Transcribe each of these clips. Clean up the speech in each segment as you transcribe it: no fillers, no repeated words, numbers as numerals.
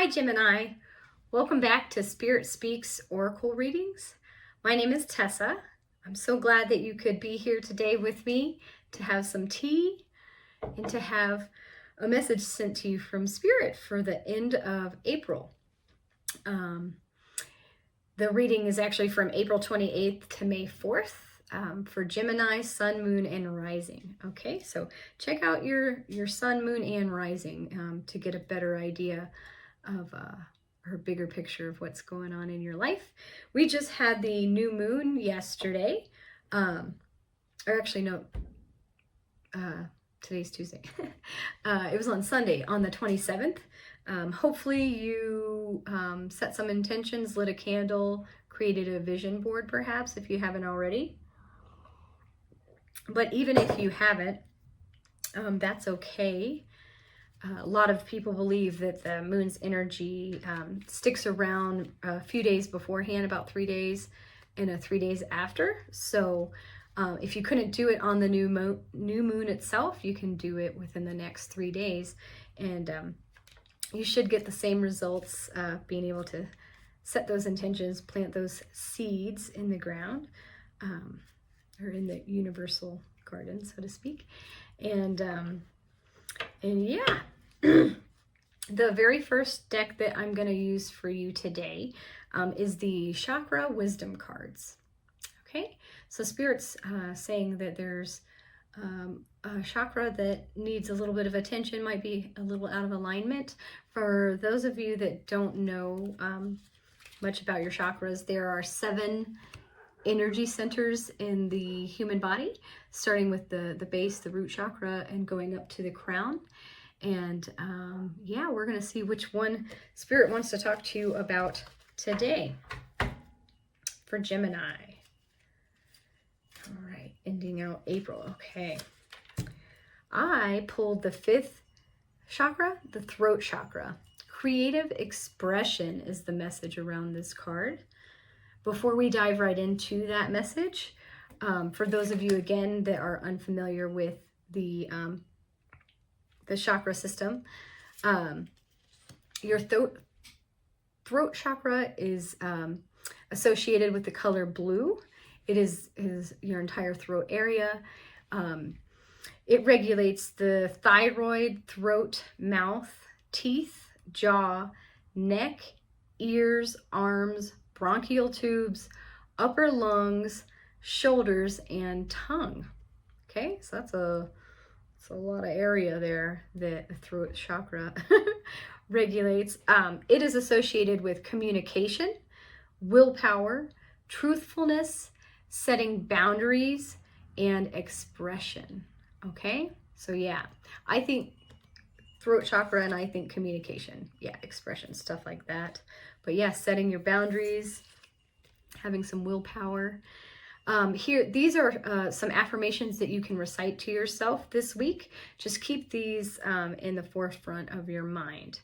Hi Gemini, welcome back to Spirit Speaks Oracle Readings. My name is Tessa. I'm so glad that you could be here today with me to have some tea and to have a message sent to you from Spirit for the end of April. The reading is actually from April 28th to May 4th for Gemini, Sun, Moon, and Rising. Okay, so check out your Sun, Moon, and Rising to get a better idea of or bigger picture of what's going on in your life. We just had the new moon yesterday, or actually no, today's Tuesday. It was on Sunday on the 27th. Hopefully you set some intentions, lit a candle, created a vision board perhaps if you haven't already. But even if you haven't, that's okay. A lot of people believe that the moon's energy sticks around a few days beforehand, about 3 days, and 3 days after. So if you couldn't do it on the new moon itself, you can do it within the next 3 days. And you should get the same results being able to set those intentions, plant those seeds in the ground, or in the universal garden, so to speak. And yeah. The very first deck that I'm going to use for you today is the Chakra Wisdom cards. Okay, so Spirit's saying that there's a chakra that needs a little bit of attention, might be a little out of alignment. For those of you that don't know much about your chakras, there are 7 energy centers in the human body, starting with the base, the root chakra, and going up to the crown. And yeah, we're going to see which one Spirit wants to talk to you about today for Gemini. All right, ending out April. Okay. I pulled the 5th chakra, the throat chakra. Creative expression is the message around this card. Before we dive right into that message, for those of you, again, that are unfamiliar with the chakra system, your throat chakra is associated with the color blue. It is your entire throat area. It regulates the thyroid, throat, mouth, teeth, jaw, neck, ears, arms, bronchial tubes, upper lungs, shoulders, and tongue. Okay, so that's a lot of area there that the throat chakra regulates. It is associated with communication, willpower, truthfulness, setting boundaries, and expression. Okay, so yeah, I think throat chakra and I think communication, yeah, expression, stuff like that. But yeah, setting your boundaries, having some willpower. Here, these are some affirmations that you can recite to yourself this week. Just keep these in the forefront of your mind.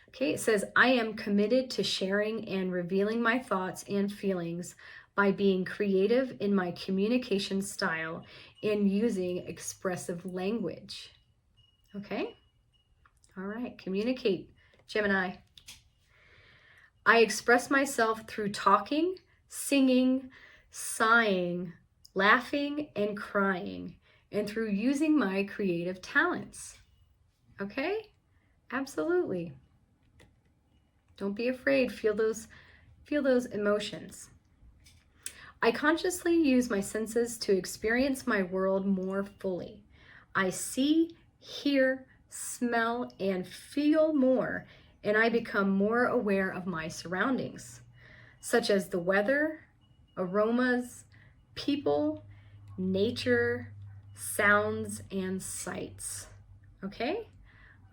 Okay, it says, I am committed to sharing and revealing my thoughts and feelings by being creative in my communication style and using expressive language. Okay? All right, communicate, Gemini. I express myself through talking, singing, sighing, laughing, and crying, and through using my creative talents. Okay? Absolutely. Don't be afraid. Feel those emotions. I consciously use my senses to experience my world more fully. I see, hear, smell, and feel more, and I become more aware of my surroundings, such as the weather, aromas, people, nature, sounds, and sights. Okay?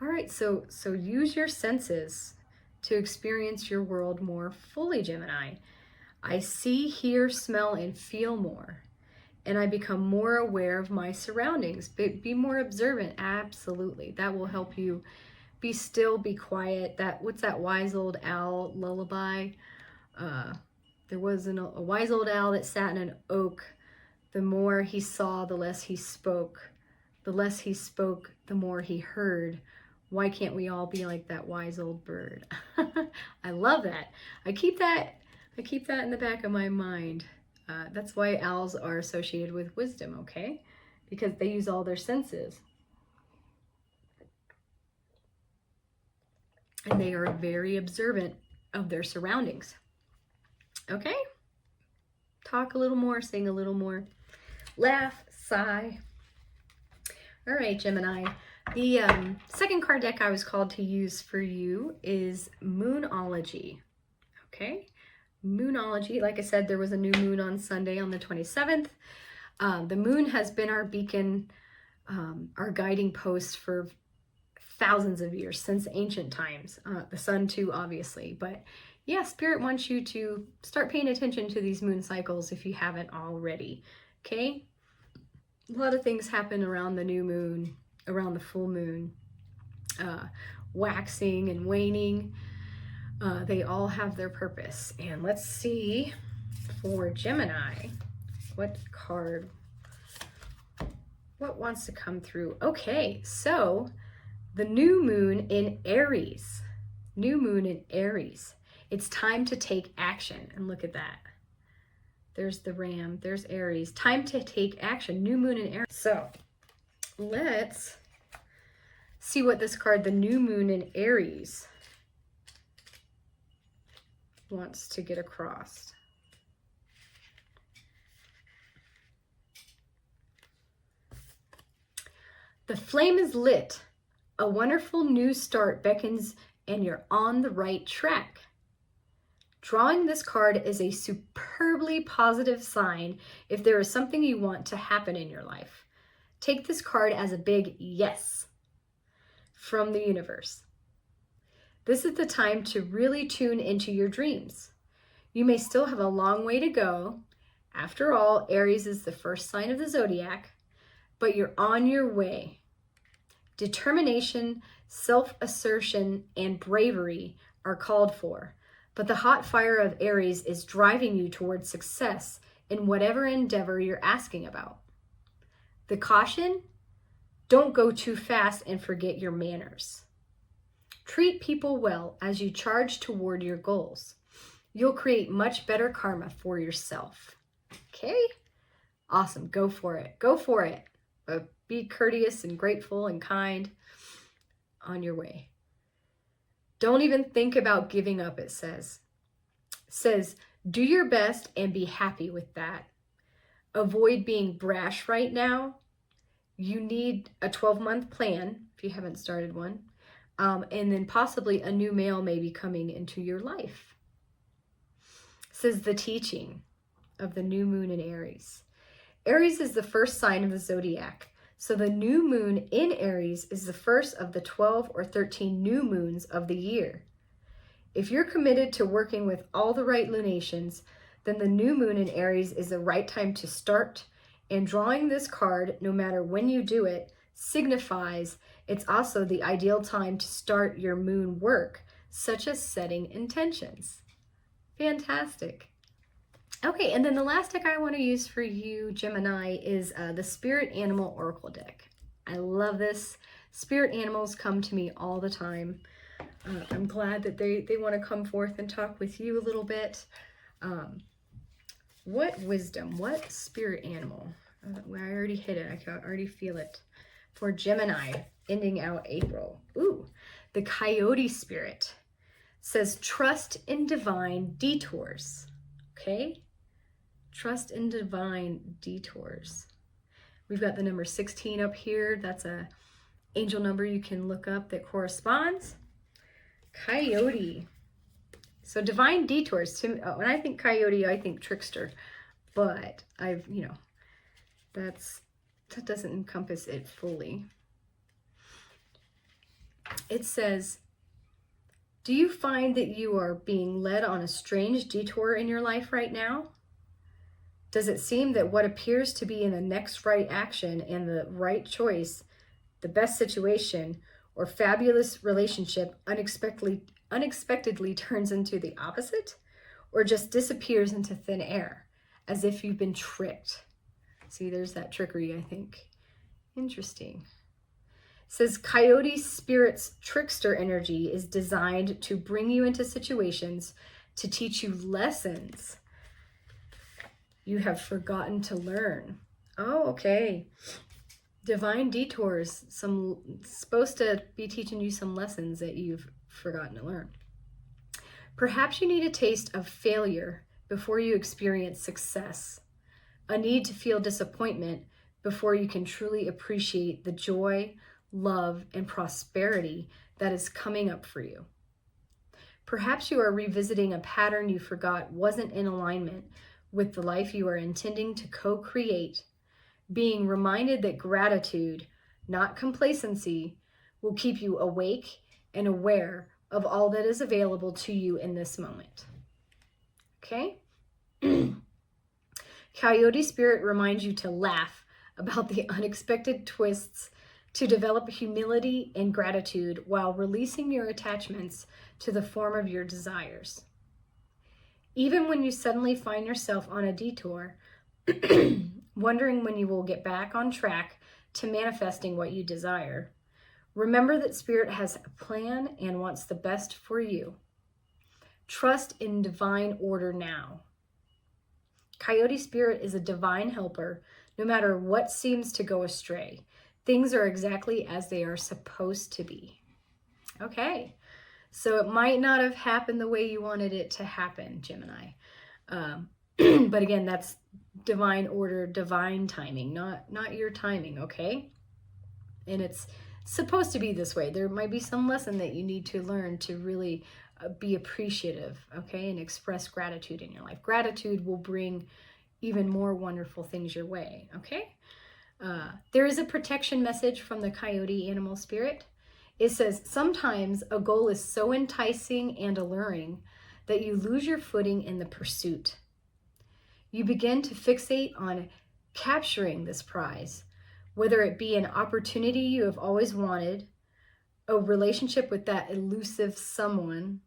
All right, so use your senses to experience your world more fully, Gemini. I see, hear, smell, and feel more, and I become more aware of my surroundings. Be more observant. Absolutely. That will help you be still, be quiet. What's that wise old owl lullaby? There was a wise old owl that sat in an oak. The more he saw, the less he spoke. The less he spoke, the more he heard. Why can't we all be like that wise old bird? I love that. I keep that in the back of my mind. That's why owls are associated with wisdom, okay? Because they use all their senses. And they are very observant of their surroundings. Okay? Talk a little more, sing a little more, laugh, sigh. All right, Gemini. The second card deck I was called to use for you is Moonology. Okay? Moonology. Like I said, there was a new moon on Sunday on the 27th. The moon has been our beacon, our guiding post for thousands of years, since ancient times. The sun too, obviously. But yeah, Spirit wants you to start paying attention to these moon cycles if you haven't already. Okay? A lot of things happen around the new moon, around the full moon, waxing and waning. They all have their purpose. And let's see for Gemini, what wants to come through? Okay, so the new moon in Aries. New moon in Aries. It's time to take action. And look at that. There's the ram. There's Aries. Time to take action. New moon in Aries. So let's see what this card, the new moon in Aries, wants to get across. The flame is lit. A wonderful new start beckons and you're on the right track. Drawing this card is a superbly positive sign if there is something you want to happen in your life. Take this card as a big yes from the universe. This is the time to really tune into your dreams. You may still have a long way to go. After all, Aries is the first sign of the zodiac, but you're on your way. Determination, self-assertion, and bravery are called for, but the hot fire of Aries is driving you towards success in whatever endeavor you're asking about. The caution: don't go too fast and forget your manners. Treat people well as you charge toward your goals. You'll create much better karma for yourself. Okay? Awesome. Go for it. Go for it. But be courteous and grateful and kind on your way. Don't even think about giving up, it says. It says, do your best and be happy with that. Avoid being brash right now. You need a 12-month plan if you haven't started one. And then possibly a new male may be coming into your life. It says the teaching of the new moon in Aries. Aries is the first sign of the zodiac. So the new moon in Aries is the first of the 12 or 13 new moons of the year. If you're committed to working with all the right lunations, then the new moon in Aries is the right time to start. And drawing this card, no matter when you do it, signifies it's also the ideal time to start your moon work, such as setting intentions. Fantastic. Okay, and then the last deck I want to use for you, Gemini, is the Spirit Animal Oracle deck. I love this. Spirit animals come to me all the time. I'm glad that they want to come forth and talk with you a little bit. What wisdom, what spirit animal? I already hit it. I can already feel it. For Gemini, ending out April. Ooh, the Coyote spirit says, trust in divine detours. Okay? Trust in divine detours. We've got the number 16 up here. That's a angel number you can look up that corresponds. Coyote. So divine detours. When I think coyote, I think trickster. But that doesn't encompass it fully. It says, do you find that you are being led on a strange detour in your life right now? Does it seem that what appears to be in the next right action and the right choice, the best situation, or fabulous relationship unexpectedly turns into the opposite, or just disappears into thin air, as if you've been tricked? See, there's that trickery, I think. Interesting. says Coyote Spirit's trickster energy is designed to bring you into situations to teach you lessons you have forgotten to learn. Oh, okay. Divine detours, supposed to be teaching you some lessons that you've forgotten to learn. Perhaps you need a taste of failure before you experience success, a need to feel disappointment before you can truly appreciate the joy, love, and prosperity that is coming up for you. Perhaps you are revisiting a pattern you forgot wasn't in alignment with the life you are intending to co-create, being reminded that gratitude, not complacency, will keep you awake and aware of all that is available to you in this moment. Okay? Coyote Spirit reminds you to laugh about the unexpected twists, to develop humility and gratitude while releasing your attachments to the form of your desires. Even when you suddenly find yourself on a detour, wondering when you will get back on track to manifesting what you desire, remember that Spirit has a plan and wants the best for you. Trust in divine order now. Coyote Spirit is a divine helper, no matter what seems to go astray. Things are exactly as they are supposed to be. Okay, so it might not have happened the way you wanted it to happen, Gemini. But again, that's divine order, divine timing, not your timing, okay? And it's supposed to be this way. There might be some lesson that you need to learn to really be appreciative, okay, and express gratitude in your life. Gratitude will bring even more wonderful things your way, okay? There is a protection message from the Coyote animal spirit. It says, sometimes a goal is so enticing and alluring that you lose your footing in the pursuit. You begin to fixate on capturing this prize, whether it be an opportunity you have always wanted, a relationship with that elusive someone,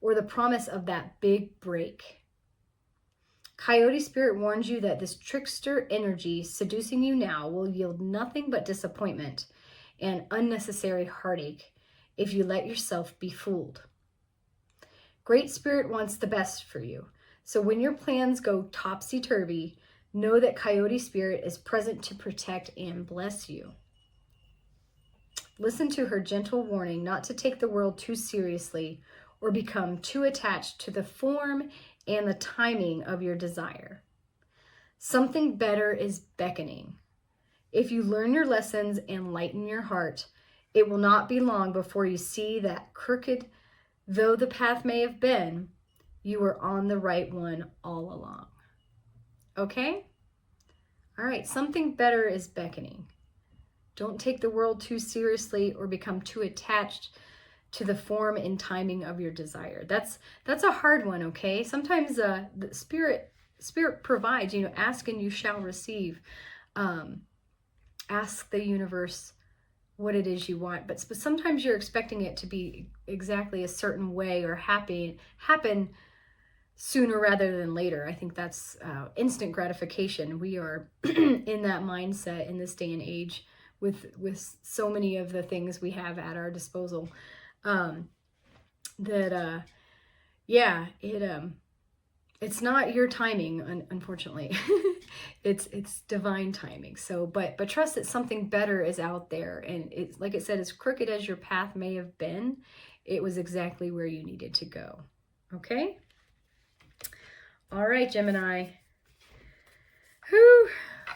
or the promise of that big break. Coyote Spirit warns you that this trickster energy seducing you now will yield nothing but disappointment and unnecessary heartache if you let yourself be fooled. Great Spirit wants the best for you. So when your plans go topsy-turvy, know that Coyote Spirit is present to protect and bless you. Listen to her gentle warning not to take the world too seriously or become too attached to the form and the timing of your desire. Something better is beckoning. If you learn your lessons and lighten your heart, it will not be long before you see that crooked though the path may have been, you were on the right one all along. Okay? All right, something better is beckoning. Don't take the world too seriously or become too attached to the form and timing of your desire. That's a hard one, okay? Sometimes the spirit provides, ask and you shall receive. Ask the universe what it is you want, but sometimes you're expecting it to be exactly a certain way or happen sooner rather than later. I think that's instant gratification. We are in that mindset in this day and age with so many of the things we have at our disposal. It's not your timing, unfortunately. it's divine timing. So, but trust that something better is out there. And it's like it said, as crooked as your path may have been, it was exactly where you needed to go. Okay? All right, Gemini.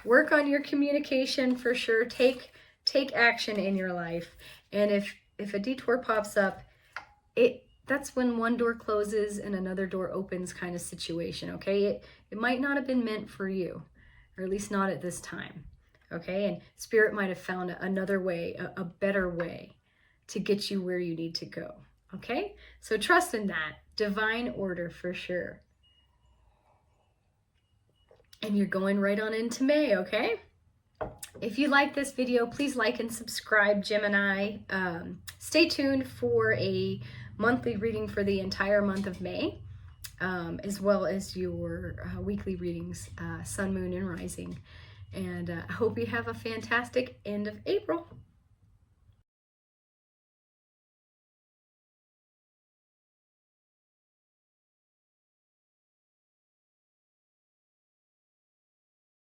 Work on your communication for sure. Take action in your life. And if a detour pops up, that's when one door closes and another door opens kind of situation, okay? It might not have been meant for you, or at least not at this time, okay? And Spirit might have found another way, a better way to get you where you need to go, okay? So trust in that. Divine order for sure. And you're going right on into May, okay? If you like this video, please like and subscribe, Gemini. Stay tuned for a monthly reading for the entire month of May, as well as your weekly readings, Sun, Moon, and Rising. And I hope you have a fantastic end of April.